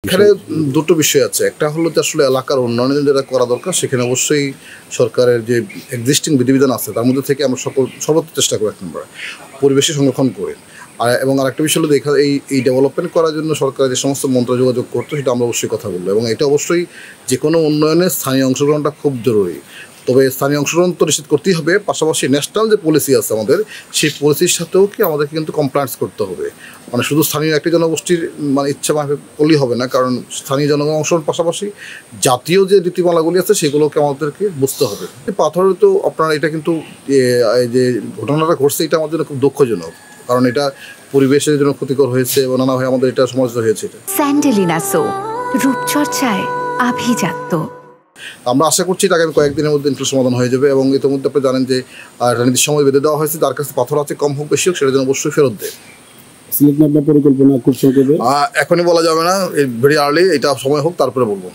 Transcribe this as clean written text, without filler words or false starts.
এখানে দুটো বিষয় আছে। একটা হলো যে আসলে এলাকার উন্নয়নের যেটা করা দরকার সেখানে অবশ্যই সরকারের যে এক্সিস্টিং বিধিবিধান আছে তার মধ্যে থেকে আমরা সর্বোচ্চ চেষ্টা করি ১ নম্বরে পরিবেশে সংরক্ষণ করে। এবং আরেকটা বিষয় হলো এই ডেভেলপমেন্ট করার জন্য সরকারের যে সমস্ত মন্ত্র যোগাযোগ করতো সেটা আমরা অবশ্যই কথা বলবো এবং এটা অবশ্যই যে কোনো উন্নয়নে স্থানীয় অংশগ্রহণটা খুব জরুরি। তবে স্থানীয় অংশগ্রহণ তো নিশ্চিত করতেই হবে, পাশাপাশি ন্যাশনাল যে পলিসি আছে আমাদের সেই পলিসির সাথেও আমাদেরকে কিন্তু কমপ্লায়েন্স করতে হবে। মানে শুধু স্থানীয় একটি জনগোষ্ঠীর ইচ্ছা করলেই হবে না, কারণ স্থানীয় জনগণ অংশের পাশাপাশি জাতীয় যে নীতিমালাগুলি আছে সেগুলোকে আমাদেরকে বুঝতে হবে। পাথরে তো আপনার এটা কিন্তু যে ঘটনাটা ঘটছে এটা আমাদের জন্য খুব দুঃখজনক, কারণ এটা পরিবেশের জন্য ক্ষতিকর হয়েছে এবং নানাভাবে আমাদের এটা সমাজ হয়েছে। স্যান্ডেলিনা সো রূপচর্চায় আভিজাত্য। আমরা আশা করছি এটা আগামী কয়েকদিনের মধ্যে সমাধান হয়ে যাবে এবং ইতিমধ্যে আপনি জানেন যে রাজনীতির সময় বেঁধে দেওয়া হয়েছে, যার কাছে পাথর আছে কম হোক বেশি হোক সেটা যেন অবশ্যই ফেরত দেয়। পরিকল্পনা খুব সংক্ষেপে এখনই বলা যাবে না, ভেরি আর্লি, এটা সময় হোক তারপরে বলবো।